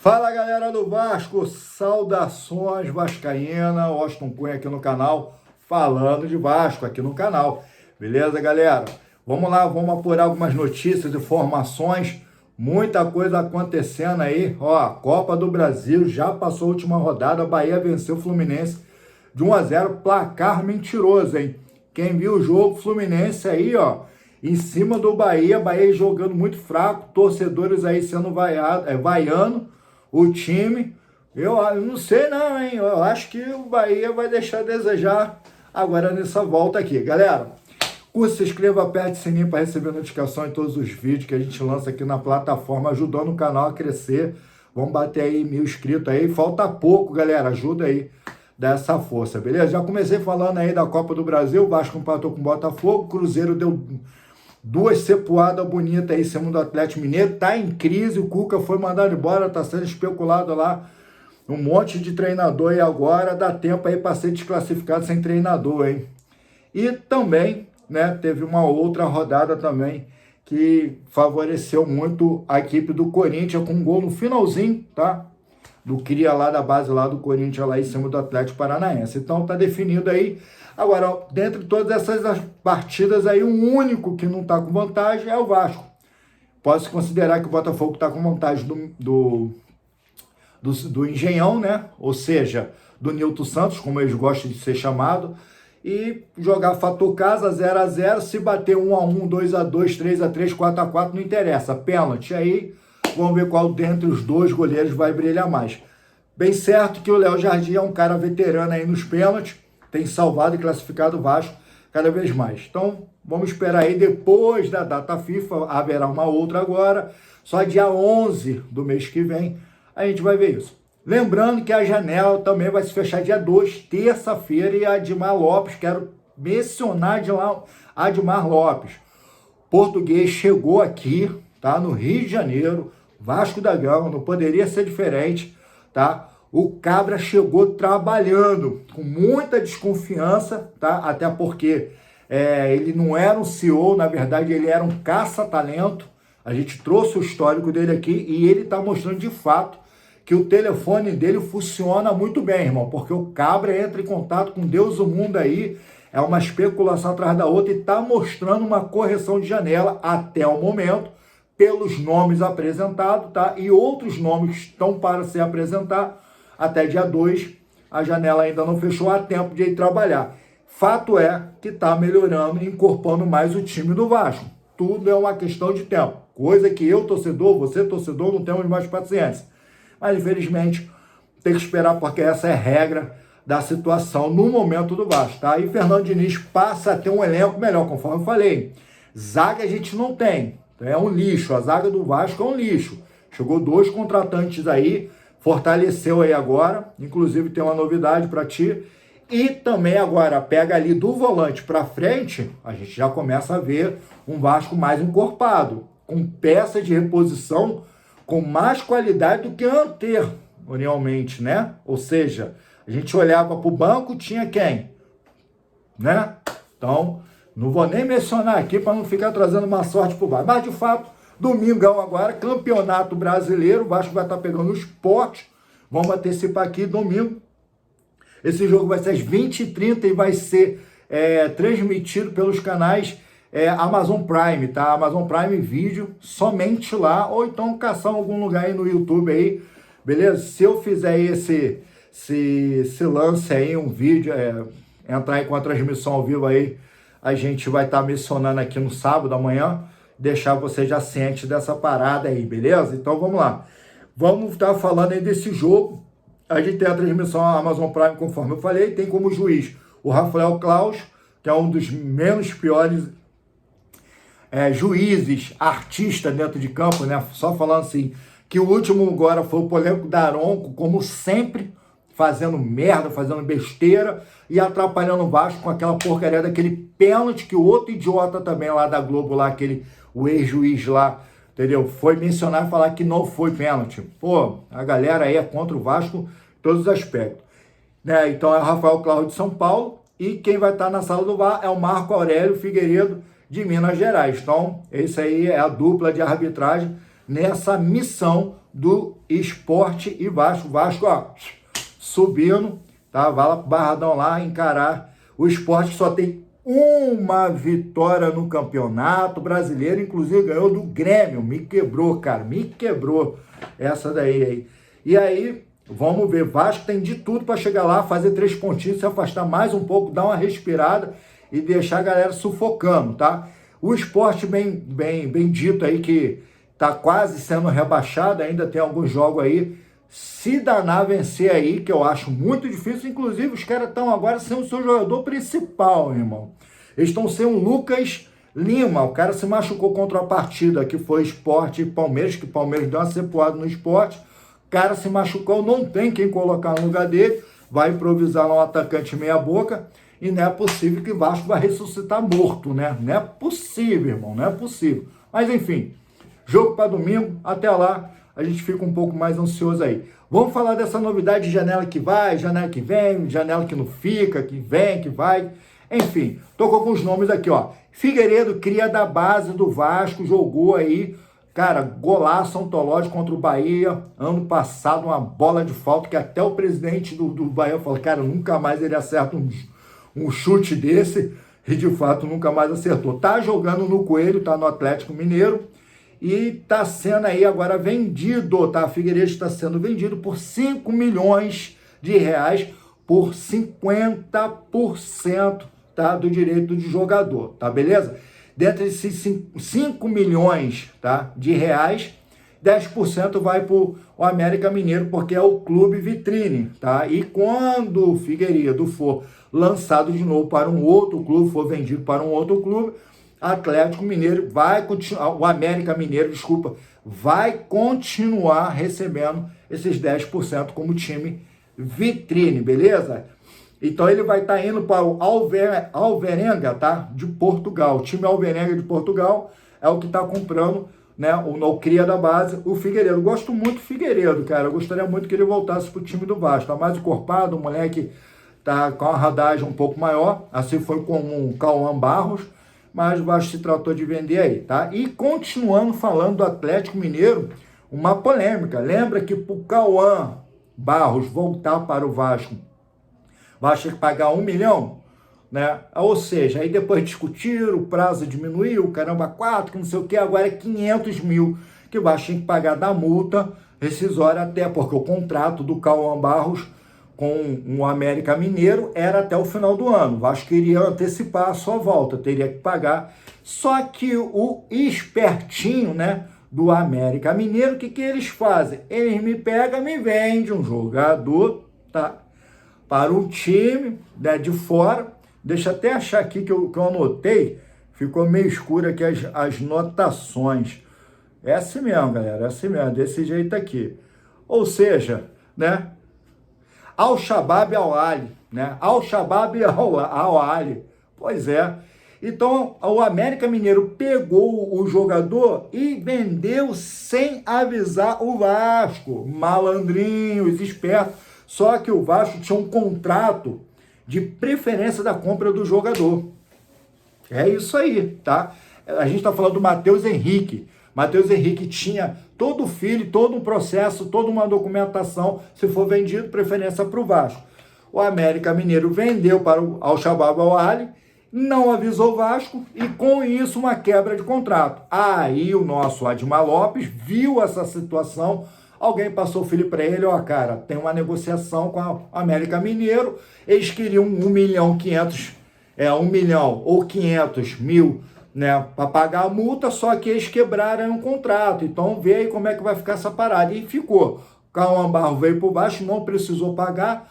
Fala galera do Vasco, saudações vascaína, Washington Cunha aqui no canal, falando de Vasco aqui no canal, beleza galera? Vamos lá, vamos apurar algumas notícias, informações, muita coisa acontecendo aí, ó, a Copa do Brasil já passou a última rodada, a Bahia venceu o Fluminense de 1-0, placar mentiroso, hein? Quem viu o jogo, Fluminense aí, ó, em cima do Bahia jogando muito fraco, torcedores aí sendo vaiando o time. Eu não sei não, hein? Eu acho que o Bahia vai deixar a desejar agora nessa volta aqui. Galera, curte, se inscreva, aperte o sininho para receber notificação em todos os vídeos que a gente lança aqui na plataforma, ajudando o canal a crescer. Vamos bater aí 1000 inscritos aí. Falta pouco, galera. Ajuda aí, dá essa força, beleza? Já comecei falando aí da Copa do Brasil. O Vasco empatou com o Botafogo. O Cruzeiro deu duas cepuadas bonitas aí, segundo o Atlético Mineiro, tá em crise, o Cuca foi mandado embora, tá sendo especulado lá, um monte de treinador e agora dá tempo aí para ser desclassificado sem treinador, hein? E também, né, teve uma outra rodada também que favoreceu muito a equipe do Corinthians com um gol no finalzinho, tá? Do cria lá da base lá do Corinthians lá em cima do Atlético Paranaense. Então tá definido aí. Agora, dentre todas essas partidas aí, o único que não está com vantagem é o Vasco. Pode-se considerar que o Botafogo está com vantagem do Engenhão, né? Ou seja, do Nilton Santos, como eles gostam de ser chamado, e jogar fator casa 0-0, se bater 1-1, 2-2, 3-3, 4-4, não interessa, pênalti. Aí vamos ver qual dentre os dois goleiros vai brilhar mais. Bem certo que o Léo Jardim é um cara veterano aí nos pênaltis, tem salvado e classificado o Vasco cada vez mais. Então, vamos esperar aí, depois da data FIFA, haverá uma outra agora, só dia 11 do mês que vem, a gente vai ver isso. Lembrando que a janela também vai se fechar dia 2, terça-feira, e a Admar Lopes, quero mencionar de lá, Admar Lopes, português, chegou aqui, tá, no Rio de Janeiro, Vasco da Gama, não poderia ser diferente, tá? O Cabra chegou trabalhando com muita desconfiança, tá? Até porque ele não era um CEO, na verdade ele era um caça-talento. A gente trouxe o histórico dele aqui e ele está mostrando de fato que o telefone dele funciona muito bem, irmão, porque o Cabra entra em contato com Deus do mundo aí, é uma especulação atrás da outra e está mostrando uma correção de janela até o momento, pelos nomes apresentados, tá? E outros nomes estão para ser apresentados. Até dia 2, a janela ainda não fechou, há tempo de ir trabalhar. Fato é que está melhorando, incorporando mais o time do Vasco. Tudo é uma questão de tempo. Coisa que eu, torcedor, você, torcedor, não temos mais paciência. Mas, infelizmente, tem que esperar, porque essa é a regra da situação no momento do Vasco, tá? E Fernando Diniz passa a ter um elenco melhor, conforme eu falei. Zaga a gente não tem. É um lixo. A zaga do Vasco é um lixo. Chegou 2 contratantes aí, fortaleceu aí agora, inclusive tem uma novidade para ti, e também agora pega ali do volante para frente, a gente já começa a ver um Vasco mais encorpado, com peça de reposição com mais qualidade do que anteriormente, né? Ou seja, a gente olhava para o banco, tinha quem? Né? Então, não vou nem mencionar aqui para não ficar trazendo uma sorte para o Vasco, mas de fato, domingão agora, Campeonato Brasileiro, o Vasco vai estar pegando o Sport, vamos antecipar aqui, domingo. Esse jogo vai ser às 20h30 e vai ser transmitido pelos canais Amazon Prime, tá? Amazon Prime Video, somente lá, ou então caçar em algum lugar aí no YouTube aí, beleza? Se eu fizer esse lance aí, um vídeo, entrar aí com a transmissão ao vivo aí, a gente vai estar mencionando aqui no sábado amanhã, deixar você já ciente dessa parada aí, beleza? Então vamos lá. Vamos estar falando aí desse jogo. A gente tem a transmissão Amazon Prime, conforme eu falei, tem como juiz o Rafael Claus, que é um dos menos piores juízes, artistas dentro de campo, né? Só falando assim, que o último agora foi o polêmico Daronco, como sempre, fazendo merda, fazendo besteira e atrapalhando o Vasco com aquela porcaria daquele pênalti que o outro idiota também lá da Globo, lá, o ex-juiz lá, entendeu? Foi mencionar e falar que não foi pênalti. Pô, a galera aí é contra o Vasco em todos os aspectos. Né? Então é o Rafael Cláudio de São Paulo e quem vai estar na sala do VAR é o Marco Aurélio Figueiredo de Minas Gerais. Então, esse aí é a dupla de arbitragem nessa missão do Sport e Vasco. Vasco, ó, subindo, tá? Vai lá pro Barradão lá encarar o Sport, que só tem uma vitória no Campeonato Brasileiro, inclusive ganhou do Grêmio. Me quebrou, cara, me quebrou essa daí aí. E aí, vamos ver, Vasco tem de tudo para chegar lá, fazer 3 pontinhos, se afastar mais um pouco, dar uma respirada e deixar a galera sufocando, tá? O Sport bem dito aí que tá quase sendo rebaixado, ainda tem alguns jogos aí. Se danar vencer aí, que eu acho muito difícil, inclusive os caras estão agora sem o seu jogador principal, irmão. Eles estão sem o Lucas Lima, o cara se machucou contra a partida que foi Sport e Palmeiras, que o Palmeiras deu uma cepoada no Sport. O cara se machucou, não tem quem colocar no lugar dele, vai improvisar lá um atacante meia boca, e não é possível que o Vasco vai ressuscitar morto, né? Não é possível, irmão, não é possível. Mas enfim, jogo para domingo, até lá, a gente fica um pouco mais ansioso aí. Vamos falar dessa novidade de janela que vai, janela que vem, janela que não fica, que vem, que vai. Enfim, tô com alguns nomes aqui, ó. Figueiredo, cria da base do Vasco, jogou aí, cara, golaço ontológico contra o Bahia. Ano passado, uma bola de falta que até o presidente do Bahia falou, cara, nunca mais ele acerta um chute desse. E de fato, nunca mais acertou. Tá jogando no Coelho, tá no Atlético Mineiro. E tá sendo aí agora vendido, tá? Figueiredo está sendo vendido por 5 milhões de reais por 50%, tá? Do direito de jogador, tá? Beleza? Dentro desses 5 milhões, tá? De reais, 10% vai para o América Mineiro, porque é o clube vitrine, tá? E quando o Figueiredo for lançado de novo para um outro clube, for vendido para um outro clube, Atlético Mineiro vai continuar, o América Mineiro, desculpa, vai continuar recebendo esses 10% como time vitrine, beleza? Então ele vai estar indo para o Alvarenga, tá? De Portugal. O time Alvarenga de Portugal é o que está comprando, né? O cria da base, o Figueiredo. Eu gosto muito do Figueiredo, cara. Eu gostaria muito que ele voltasse para o time do Vasco. Tá mais encorpado, o moleque tá com a rodagem um pouco maior. Assim foi com o Cauã Barros. Mas o Vasco se tratou de vender aí, tá? E continuando falando do Atlético Mineiro, uma polêmica. Lembra que para o Cauã Barros voltar para o Vasco, vai ter que pagar 1 milhão, né? Ou seja, aí depois discutiram, o prazo diminuiu, caramba, 4, que não sei o que, agora é 500 mil, que o Vasco tem que pagar da multa rescisória, até porque o contrato do Cauã Barros com o América Mineiro era até o final do ano. O Vasco queria antecipar a sua volta, teria que pagar. Só que o espertinho, né, do América Mineiro, o que eles fazem? Eles me pegam, me vendem um jogador, tá? Para um time, né, de fora. Deixa eu até achar aqui que eu anotei, ficou meio escuro aqui as notações. É assim mesmo, galera, é assim mesmo, desse jeito aqui. Ou seja, né, Al-Shabaab Al-Ahly, né? Al-Shabaab Al-Ahly. Pois é. Então, o América Mineiro pegou o jogador e vendeu sem avisar o Vasco. Malandrinhos, espertos. Só que o Vasco tinha um contrato de preferência da compra do jogador. É isso aí, tá? A gente está falando do Matheus Henrique. Matheus Henrique tinha todo o filho, todo um processo, toda uma documentação, se for vendido, preferência para o Vasco. O América Mineiro vendeu para o Al-Shabaab Al-Ahly, não avisou o Vasco e com isso uma quebra de contrato. Aí o nosso Admar Lopes viu essa situação, alguém passou o filho para ele, ó, cara, tem uma negociação com a América Mineiro, eles queriam 1 milhão ou 500 mil, né, para pagar a multa, só que eles quebraram o contrato. Então vê aí como é que vai ficar essa parada. E ficou. Cauã Barros veio por baixo, não precisou pagar,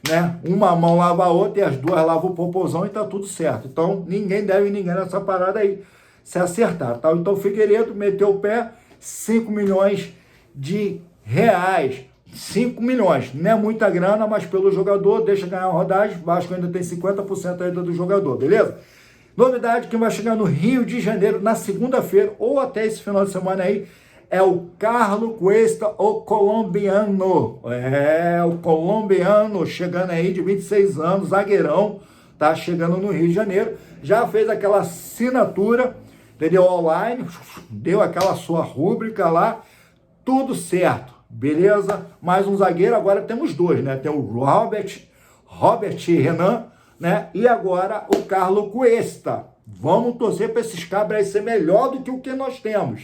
né? Uma mão lava a outra e as duas lavam o popozão e tá tudo certo. Então ninguém deve ninguém nessa parada aí, se acertar, tá? Então o Figueiredo meteu o pé, 5 milhões de reais. 5 milhões, não é muita grana, mas pelo jogador, deixa ganhar a rodagem, Vasco ainda tem 50% ainda do jogador, beleza? Novidade que vai chegar no Rio de Janeiro na segunda-feira, ou até esse final de semana aí, é o Carlos Cuesta, o colombiano. É, o colombiano chegando aí de 26 anos, zagueirão, tá chegando no Rio de Janeiro. Já fez aquela assinatura, entendeu? Online, deu aquela sua rúbrica lá, tudo certo, beleza? Mais um zagueiro, agora temos dois, né? Tem o Robert Renan, né? E agora o Carlos Cuesta. Vamos torcer para esses cabras aí ser melhor do que o que nós temos.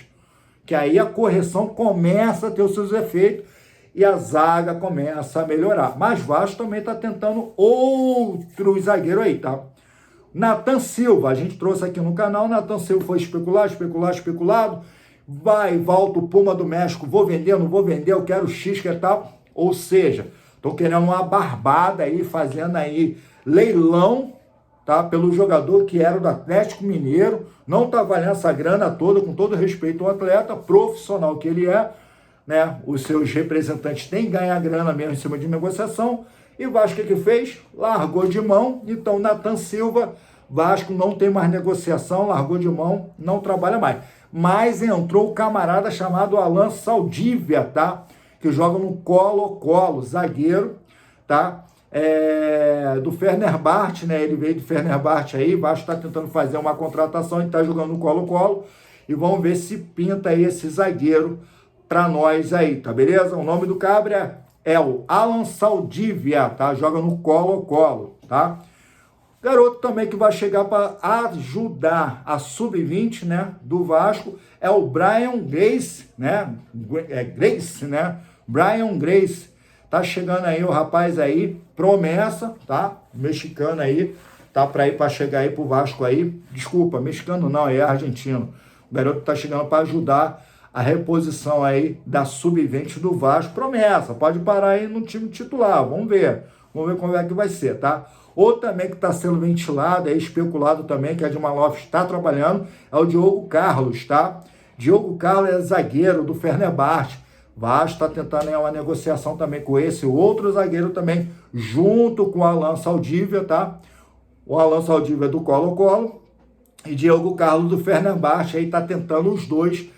Que aí a correção começa a ter os seus efeitos e a zaga começa a melhorar. Mas Vasco também está tentando outro zagueiro aí, tá? Nathan Silva, a gente trouxe aqui no canal, Nathan Silva foi especulado, volta o Puma do México, vou vender, não vou vender, eu quero X que tal, ou seja, tô querendo uma barbada aí, fazendo aí leilão, tá, pelo jogador que era do Atlético Mineiro, não tá valendo essa grana toda, com todo respeito ao atleta, profissional que ele é, né, os seus representantes têm que ganhar grana mesmo em cima de negociação, e o Vasco o que fez? Largou de mão, então Nathan Silva, Vasco não tem mais negociação, largou de mão, não trabalha mais. Mas entrou o camarada chamado Alan Saldívia, tá? Que joga no Colo-Colo, zagueiro, tá? Do Fenerbahçe, né? Ele veio do Fenerbahçe aí, o Vasco tá tentando fazer uma contratação, ele tá jogando no Colo-Colo, e vamos ver se pinta aí esse zagueiro pra nós aí, tá beleza? O nome do cabra é o Alan Saldívia, tá? Joga no Colo-Colo, tá? Garoto também que vai chegar para ajudar a sub-20, né, do Vasco é o Brian Grace, né? Brian Grace. Tá chegando aí o rapaz aí, promessa, tá? Mexicano aí, tá para chegar aí pro Vasco aí. Desculpa, mexicano não, é argentino. O garoto tá chegando para ajudar a reposição aí da sub-20 do Vasco. Promessa, pode parar aí no time titular, vamos ver como é que vai ser, tá? Outro também que está sendo ventilado, especulado também, que a Dilma Lopes está trabalhando, é o Diogo Carlos, tá? Diogo Carlos é zagueiro do Fenerbahçe. Vasco está tentando uma negociação também com esse outro zagueiro também, junto com o Alan Saldívia, tá? O Alan Saldívia do Colo-Colo e Diogo Carlos do Fenerbahçe, aí tá tentando os dois,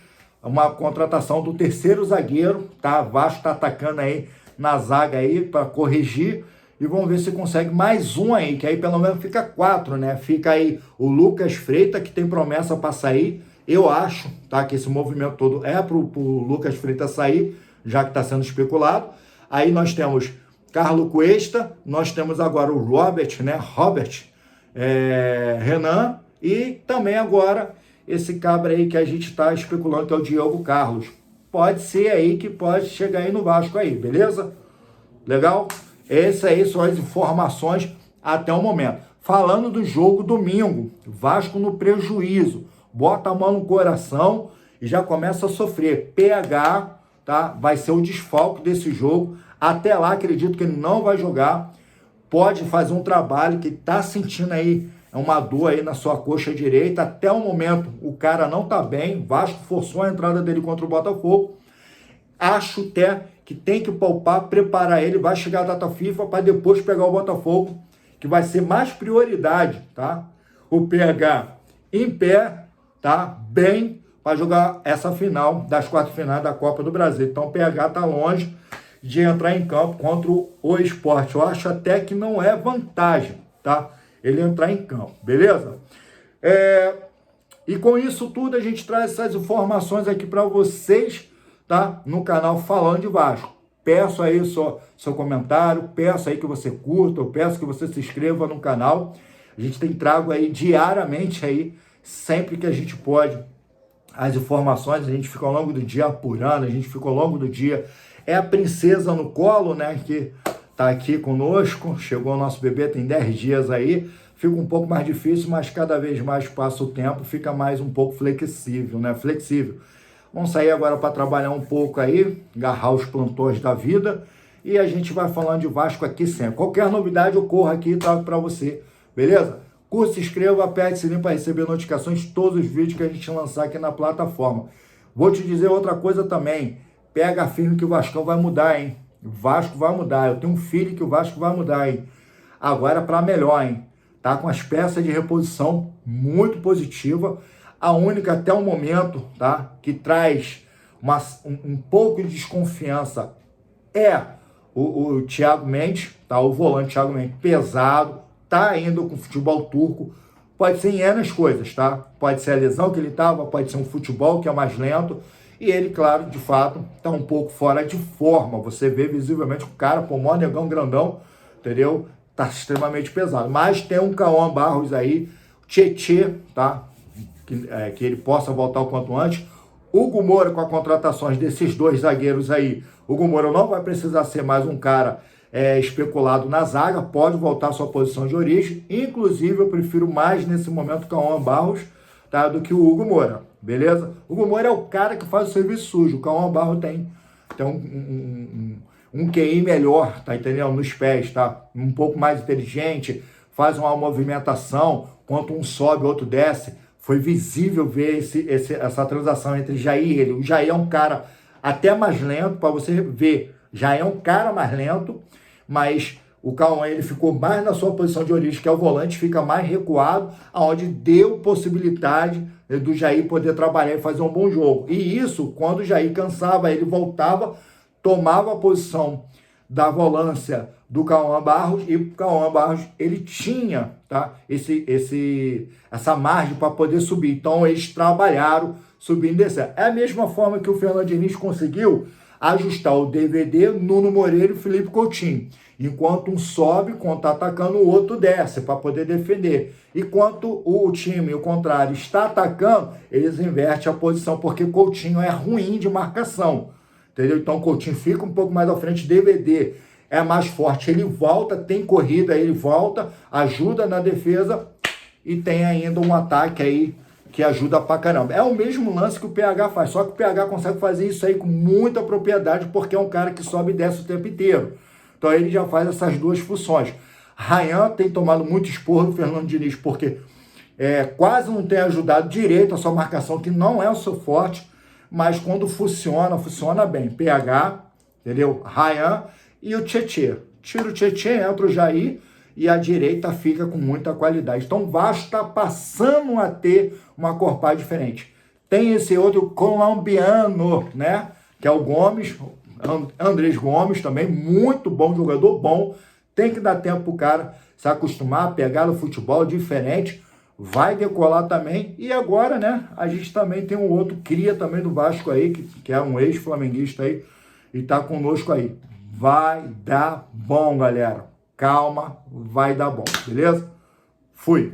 uma contratação do terceiro zagueiro, tá? Vasco está atacando aí na zaga aí para corrigir. E vamos ver se consegue mais um aí, que aí pelo menos fica 4, né? Fica aí o Lucas Freitas, que tem promessa para sair. Eu acho, tá? Que esse movimento todo é pro Lucas Freitas sair, já que está sendo especulado. Aí nós temos Carlos Cuesta, nós temos agora o Robert Renan, e também agora esse cabra aí que a gente está especulando, que é o Diogo Carlos. Pode ser aí que pode chegar aí no Vasco aí, beleza? Legal? Essas aí são as informações até o momento. Falando do jogo domingo, Vasco no prejuízo. Bota a mão no coração e já começa a sofrer. PH, tá? Vai ser o desfalque desse jogo. Até lá, acredito que ele não vai jogar. Pode fazer um trabalho que tá sentindo aí uma dor aí na sua coxa direita. Até o momento, o cara não tá bem. Vasco forçou a entrada dele contra o Botafogo. Acho até que tem que poupar, preparar ele, vai chegar a data FIFA para depois pegar o Botafogo, que vai ser mais prioridade, tá? O PH em pé, tá? Bem, para jogar essa final das quartas finais da Copa do Brasil. Então o PH tá longe de entrar em campo contra o Sport. Eu acho até que não é vantagem, tá? Ele entrar em campo, beleza? E com isso tudo a gente traz essas informações aqui para vocês, tá? No canal Falando de Vasco. Peço aí seu comentário, peço aí que você curta, eu peço que você se inscreva no canal. A gente tem trago aí diariamente aí, sempre que a gente pode, as informações. A gente fica ao longo do dia apurando, a gente fica ao longo do dia. É a princesa no colo, né, que tá aqui conosco, chegou o nosso bebê, tem 10 dias aí. Fica um pouco mais difícil, mas cada vez mais passa o tempo, fica mais um pouco flexível, né, flexível. Vamos sair agora para trabalhar um pouco aí, agarrar os plantões da vida, e a gente vai falando de Vasco aqui sempre. Qualquer novidade eu corro aqui e trago para você, beleza? Curta, se inscreva, aperte o sininho para receber notificações de todos os vídeos que a gente lançar aqui na plataforma. Vou te dizer outra coisa também, pega firme que o Vascão vai mudar, hein? O Vasco vai mudar, eu tenho um filho que o Vasco vai mudar, hein? Agora para melhor, hein? Tá com as peças de reposição muito positiva. A única até o momento, tá, que traz um pouco de desconfiança é o Thiago Mendes, tá? O volante Thiago Mendes, pesado, tá indo com futebol turco. Pode ser em N as coisas, tá? Pode ser a lesão que ele tava, pode ser um futebol que é mais lento. E ele, claro, de fato, tá um pouco fora de forma. Você vê visivelmente o cara, pô, mó negão grandão, entendeu? Tá extremamente pesado. Mas tem um Cauã Barros aí, Tietê, tá? Que ele possa voltar o quanto antes. Hugo Moura, com as contratações desses dois zagueiros aí, Hugo Moura não vai precisar ser mais um cara especulado na zaga, pode voltar à sua posição de origem. Inclusive, eu prefiro mais nesse momento o Cauã Barros, tá, do que o Hugo Moura, beleza? O Hugo Moura é o cara que faz o serviço sujo, o Cauã Barros tem um QI melhor, tá entendendo? Nos pés, tá? Um pouco mais inteligente, faz uma movimentação, quanto um sobe, o outro desce. Foi visível ver essa transação entre Jair e ele. O Jair é um cara até mais lento, para você ver. Já é um cara mais lento, mas o Cauã ele ficou mais na sua posição de origem, que é o volante, fica mais recuado, aonde deu possibilidade do Jair poder trabalhar e fazer um bom jogo. E isso, quando o Jair cansava, ele voltava, tomava a posição da volância do Cauã Barros, e o Cauã Barros ele tinha, tá, essa margem para poder subir. Então eles trabalharam subindo e descendo. É a mesma forma que o Fernando Diniz conseguiu ajustar o DVD, Nuno Moreira e Felipe Coutinho. Enquanto um sobe, quando está atacando, o outro desce para poder defender. Enquanto o time, o contrário, está atacando, eles invertem a posição, porque Coutinho é ruim de marcação. Entendeu? Então o Coutinho fica um pouco mais à frente, DVD é mais forte, ele volta, tem corrida, ele volta, ajuda na defesa e tem ainda um ataque aí que ajuda pra caramba. É o mesmo lance que o PH faz, só que o PH consegue fazer isso aí com muita propriedade, porque é um cara que sobe e desce o tempo inteiro. Então ele já faz essas duas funções. Ryan tem tomado muito esporro do Fernando Diniz, porque quase não tem ajudado direito a sua marcação, que não é o seu forte, mas quando funciona, funciona bem. PH, entendeu? Ryan e o Tietê. Tira o Tietê, entra o Jair e a direita fica com muita qualidade. Então o Vasco está passando a ter uma corpada diferente. Tem esse outro colombiano, né? Que é o Gomes, Andrés Gomes também, muito bom, jogador bom. Tem que dar tempo pro cara se acostumar a pegar no futebol diferente. Vai decolar também. E agora, né, a gente também tem um outro cria também do Vasco aí, que é um ex-flamenguista aí, e tá conosco aí. Vai dar bom, galera. Calma, vai dar bom, beleza? Fui.